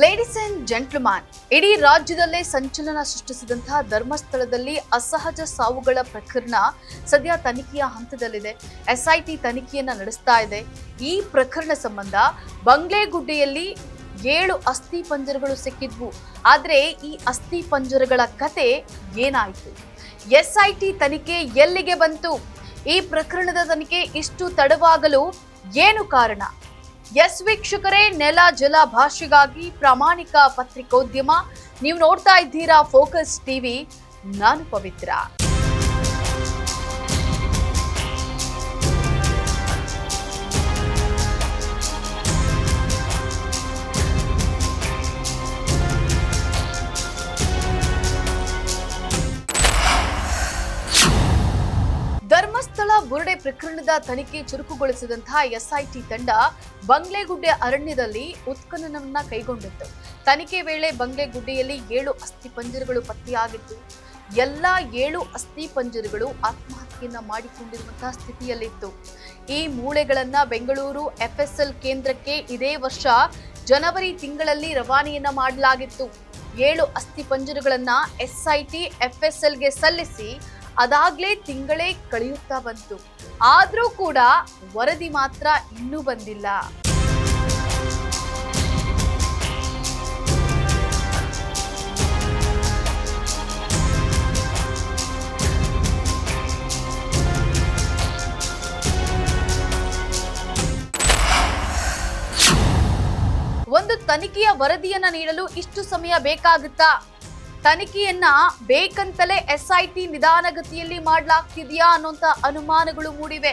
Ladies and gentleman, ಇಡೀ ರಾಜ್ಯದಲ್ಲೇ ಸಂಚಲನ ಸೃಷ್ಟಿಸಿದಂತಹ ಧರ್ಮಸ್ಥಳದಲ್ಲಿ ಅಸಹಜ ಸಾವುಗಳ ಪ್ರಕರಣ ಸದ್ಯ ತನಿಖೆಯ ಹಂತದಲ್ಲಿದೆ. ಎಸ್ಐಟಿ ತನಿಖೆಯನ್ನ ನಡೆಸ್ತಾ ಇದೆ. ಈ ಪ್ರಕರಣ ಸಂಬಂಧ ಬಂಗ್ಲೆಗುಡ್ಡೆಯಲ್ಲಿ 7 ಅಸ್ಥಿ ಪಂಜರಗಳು ಸಿಕ್ಕಿದ್ವು. ಆದ್ರೆ ಈ ಅಸ್ಥಿ ಪಂಜರಗಳ ಕತೆ ಏನಾಯಿತು? ಎಸ್ಐಟಿ ತನಿಖೆ ಎಲ್ಲಿಗೆ ಬಂತು? ಈ ಪ್ರಕರಣದ ತನಿಖೆ ಇಷ್ಟು ತಡವಾಗಲು ಏನು ಕಾರಣ? ಎಸ್ ವೀಕ್ಷಕರೇ, ನೆಲ ಜಲ ಭಾಷೆಗಾಗಿ ಪ್ರಾಮಾಣಿಕ ಪತ್ರಿಕೋದ್ಯಮ. ನೀವು ನೋಡ್ತಾ ಇದ್ದೀರಾ ಫೋಕಸ್ ಟಿವಿ. ನಾನು ಪವಿತ್ರ. ಧರ್ಮಸ್ಥಳ ಬುರುಡೆ ಪ್ರಕರಣದ ತನಿಖೆ ಚುರುಕುಗೊಳಿಸಿದಂತಹ ಎಸ್ಐಟಿ ತಂಡ ಬಂಗ್ಲೆಗುಡ್ಡೆ ಅರಣ್ಯದಲ್ಲಿ ಉತ್ಖನನವನ್ನ ಕೈಗೊಂಡಿತ್ತು. ತನಿಖೆ ವೇಳೆ ಬಂಗ್ಲೆಗುಡ್ಡೆಯಲ್ಲಿ 7 ಅಸ್ಥಿ ಪಂಜರಗಳು ಪತ್ತೆಯಾಗಿತ್ತು. ಎಲ್ಲಾ 7 ಅಸ್ಥಿ ಪಂಜರಗಳು ಆತ್ಮಹತ್ಯೆಯನ್ನ ಮಾಡಿಕೊಂಡಿರುವಂತಹ ಸ್ಥಿತಿಯಲ್ಲಿತ್ತು. ಈ ಮೂಳೆಗಳನ್ನ ಬೆಂಗಳೂರು FSL ಕೇಂದ್ರಕ್ಕೆ ಇದೇ ವರ್ಷ ಜನವರಿ ತಿಂಗಳಲ್ಲಿ ರವಾನೆಯನ್ನ ಮಾಡಲಾಗಿತ್ತು. 7 ಅಸ್ಥಿ ಪಂಜರಗಳನ್ನ SIT FSLಗೆ ಸಲ್ಲಿಸಿ ಅದಾಗ್ಲೇ ತಿಂಗಳೇ ಕಳೆಯುತ್ತಾ ಬಂತು. ಆದ್ರೂ ಕೂಡ ವರದಿ ಮಾತ್ರ ಇನ್ನೂ ಬಂದಿಲ್ಲ. ಒಂದು ತನಿಖೆಯ ವರದಿಯನ್ನ ನೀಡಲು ಇಷ್ಟು ಸಮಯ ಬೇಕಾಗುತ್ತಾ? ತನಿಖೆಯನ್ನ ಬೇಕಂತಲೇ SIT ನಿಧಾನಗತಿಯಲ್ಲಿ ಮಾಡಲಾಗ್ತಿದೆಯಾ ಅನ್ನುವಂತ ಅನುಮಾನಗಳು ಮೂಡಿವೆ.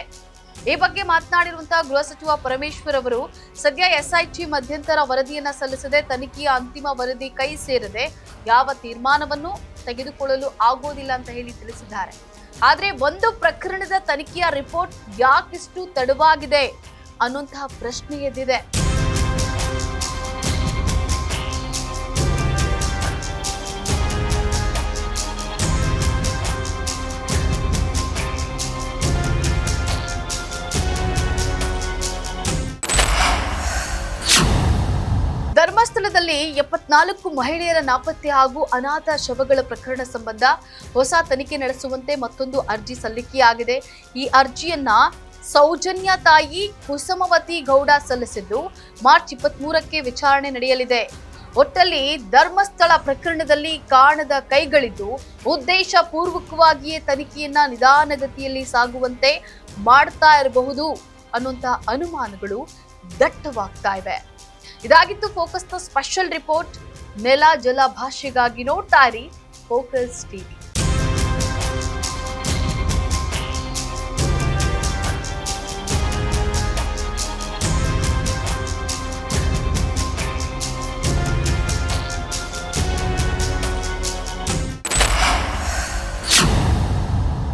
ಈ ಬಗ್ಗೆ ಮಾತನಾಡಿರುವಂತಹ ಗೃಹ ಸಚಿವ ಪರಮೇಶ್ವರ್ ಅವರು ಸದ್ಯ SIT ಮಧ್ಯಂತರ ವರದಿಯನ್ನ ಸಲ್ಲಿಸದೆ ತನಿಖೆಯ ಅಂತಿಮ ವರದಿ ಕೈ ಸೇರದೆ ಯಾವ ತೀರ್ಮಾನವನ್ನು ತೆಗೆದುಕೊಳ್ಳಲು ಆಗೋದಿಲ್ಲ ಅಂತ ಹೇಳಿ ತಿಳಿಸಿದ್ದಾರೆ. ಆದ್ರೆ ಒಂದು ಪ್ರಕರಣದ ತನಿಖೆಯ ರಿಪೋರ್ಟ್ ಯಾಕಿಷ್ಟು ತಡವಾಗಿದೆ ಅನ್ನುವಂತಹ ಪ್ರಶ್ನೆ ಎದ್ದಿದೆ. ಧರ್ಮಸ್ಥಳದಲ್ಲಿ 74 ಮಹಿಳೆಯರ ನಾಪತ್ತೆ ಹಾಗೂ ಅನಾಥ ಶವಗಳ ಪ್ರಕರಣ ಸಂಬಂಧ ಹೊಸ ತನಿಖೆ ನಡೆಸುವಂತೆ ಮತ್ತೊಂದು ಅರ್ಜಿ ಸಲ್ಲಿಕೆಯಾಗಿದೆ. ಈ ಅರ್ಜಿಯನ್ನ ಸೌಜನ್ಯ ತಾಯಿ ಕುಸುಮವತಿ ಗೌಡ ಸಲ್ಲಿಸಿದ್ದು ಮಾರ್ಚ್ 23ಕ್ಕೆ ವಿಚಾರಣೆ ನಡೆಯಲಿದೆ. ಒಟ್ಟಲ್ಲಿ ಧರ್ಮಸ್ಥಳ ಪ್ರಕರಣದಲ್ಲಿ ಕಾಣದ ಕೈಗಳಿದ್ದು ಉದ್ದೇಶ ಪೂರ್ವಕವಾಗಿಯೇ ತನಿಖೆಯನ್ನ ನಿಧಾನಗತಿಯಲ್ಲಿ ಸಾಗುವಂತೆ ಮಾಡ್ತಾ ಇರಬಹುದು ಅನ್ನುವಂತ ಅನುಮಾನಗಳು ದಟ್ಟವಾಗ್ತಾ ಇವೆ. ಇದಾಗಿತ್ತು ಫೋಕಸ್ನ ಸ್ಪೆಷಲ್ ರಿಪೋರ್ಟ್. ನೆಲ ಜಲ ಭಾಷೆಗಾಗಿ ನೋಡ್ತಾ ಇರಿ ಫೋಕಸ್ ಟಿವಿ.